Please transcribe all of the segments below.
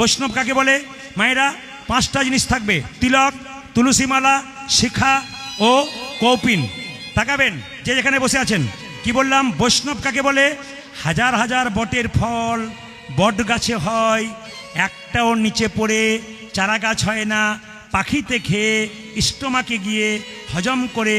বৈষ্ণব কাকে বলে? মায়েরা, 5টা জিনিস থাকবে: তিলক, তুলসীমালা, শিখা ও কৌপিন। তাকাবেন যে যেখানে বসে আছেন। কি বললাম? বৈষ্ণব কাকে বলে? হাজার হাজার বটের ফল বট গাছে হয়, একটাও নিচে পড়ে চারা গাছ হয় না। পাখিতে খেয়ে স্টোমাকে গিয়ে হজম করে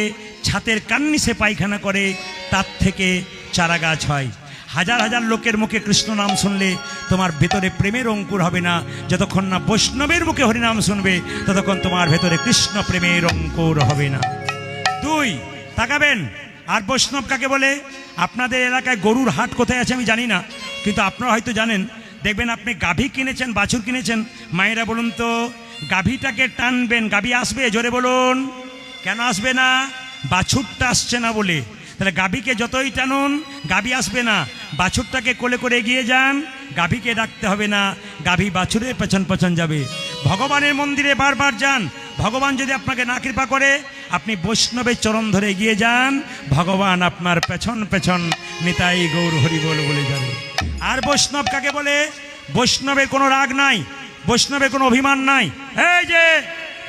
ছাতের কান্নিসে পায়খানা করে, তার থেকে চারা গাছ হয়। হাজার হাজার লোকের মুখে কৃষ্ণ নাম শুনলে তোমার ভেতরে প্রেমের অঙ্কুর হবে না। যতক্ষণ না বৈষ্ণবের মুখে হরিনাম শুনবে ততক্ষণ তোমার ভেতরে কৃষ্ণ প্রেমের অঙ্কুর হবে না। 2, তাকাবেন। আর বৈষ্ণব কাকে বলে? আপনাদের এলাকায় গরুর হাট কোথায় আছে আমি জানি না, কিন্তু আপনারা হয়তো জানেন। দেখবেন আপনি গাভী কিনেছেন, বাছুর কিনেছেন। মায়েরা বলুন তো, গাভীটাকে টানবেন, গাভী আসবে? জোরে বলুন। কেন আসবে না? বাছুরটা আসছে না বলে। তাহলে গাভীকে যতই টানুন গাভী আসবে না। বাছুরটাকে কোলে করে এগিয়ে যান, গাভীকে ডাকতে হবে না, গাভী বাছুরের পেছন পেছন যাবে। ভগবানের মন্দিরে বারবার যান, ভগবান যদি আপনাকে না কৃপা করে, আপনি বৈষ্ণবের চরণ ধরে এগিয়ে যান, ভগবান আপনার পেছন পেছন নিতাই গৌর হরি বল বলে যাবে। আর বৈষ্ণব কাকে বলে? বৈষ্ণবের কোনো রাগ নাই, বৈষ্ণবের কোনো অভিমান নাই। এই যে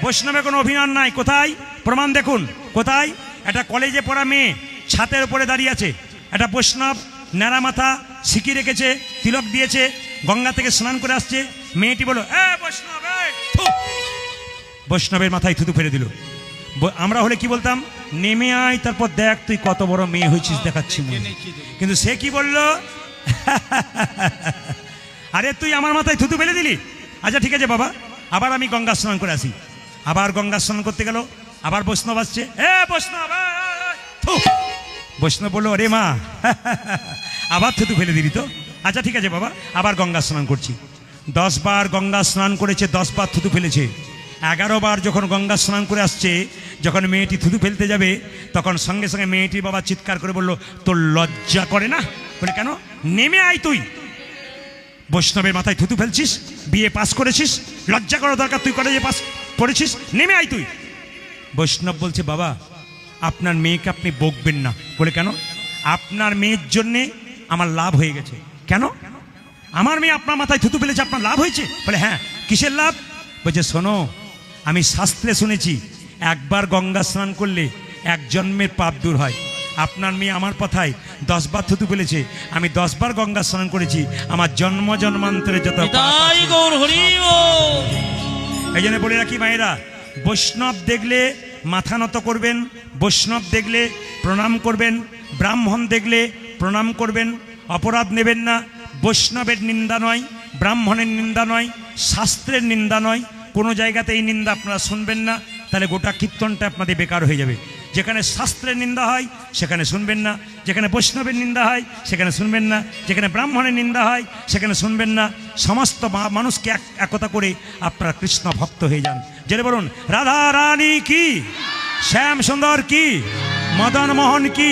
বৈষ্ণবের কোনো অভিমান নাই, কোথায় প্রমাণ দেখুন? কোথায়? একটা কলেজে পড়া মেয়ে ছাতের উপরে দাঁড়িয়ে আছে, একটা বৈষ্ণব ন্যাড়া মাথা, সিকি রেখেছে, তিলক দিয়েছে, গঙ্গা থেকে স্নান করে আসছে। মেয়েটি বলল, এ বৈষ্ণব, বৈষ্ণবের মাথায় থুতু ফেলে দিল। আমরা হলে কি বলতাম? নেমে আয়, তারপর দেখ তুই কত বড় মেয়ে হয়েছিস, দেখাচ্ছি। কিন্তু সে কি বলল? আরে তুই আমার মাথায় থুতু ফেলে দিলি? আচ্ছা ঠিক আছে বাবা, আবার আমি গঙ্গা স্নান করে আসি। আবার গঙ্গা স্নান করতে গেল, আবার বৈষ্ণব আসছে, এ বৈষ্ণব। বৈষ্ণব বললো, আরে মা, আবার থুতু ফেলে দিলি তো? আচ্ছা ঠিক আছে বাবা, আবার গঙ্গা স্নান করছি। 10 বার গঙ্গা স্নান করেছে, 10 বার থুতু ফেলেছে। 11 বার যখন গঙ্গা স্নান করে আসছে, যখন মেয়েটি থুতু ফেলতে যাবে, তখন সঙ্গে সঙ্গে মেয়েটির বাবা চিৎকার করে বলল, তোর লজ্জা করে না? বলে, কেন? নেমে আয় তুই, বৈষ্ণবের মাথায় থুতু ফেলছিস, বিয়ে পাস করেছিস, লজ্জা করা দরকার, তুই কলেজে পাস পড়েছিস, নেমে আয় তুই। বৈষ্ণব বলছে, বাবা আপনার মেয়েকে আপনি বকবেন না। বলে, কেন? আপনার মেয়ের জন্যে আমার লাভ হয়ে গেছে। কেন? আমার মেয়ে আপনার মাথায় থুতু ফেলেছে, আপনার লাভ হয়েছে? বলে, হ্যাঁ। কিসের লাভ? বলছে, শোনো, আমি শাস্ত্রে শুনেছি একবার গঙ্গা স্নান করলে 1 জন্মের পাপ দূর হয়। আপনার মেয়ে আমার কথায় 10 বার থুতু ফেলেছে, আমি 10 বার গঙ্গা স্নান করেছি, আমার জন্ম জন্মান্তরে যত এই জন্য বলে রাখি মায়েরা, বৈষ্ণব দেখলে মাথা নত করবেন, বৈষ্ণব দেখলে প্রণাম করবেন, ব্রাহ্মণ দেখলে প্রণাম করবেন, অপরাধ নেবেন না। বৈষ্ণবের নিন্দা নয়, ব্রাহ্মণের নিন্দা নয়, শাস্ত্রের নিন্দা নয়, কোনো জায়গাতে এই নিন্দা আপনারা শুনবেন না, তাহলে গোটা কীর্তনটা আপনাদের বেকার হয়ে যাবে। যেখানে শাস্ত্রের নিন্দা হয় সেখানে শুনবেন না, যেখানে বৈষ্ণবের নিন্দা হয় সেখানে শুনবেন না, যেখানে ব্রাহ্মণের নিন্দা হয় সেখানে শুনবেন না। সমস্ত মানুষকে একতা করে আপনারা কৃষ্ণ ভক্ত হয়ে যান। যেটা বলুন, রাধা রানী কি, শ্যাম সুন্দর কি, মদন মোহন কি।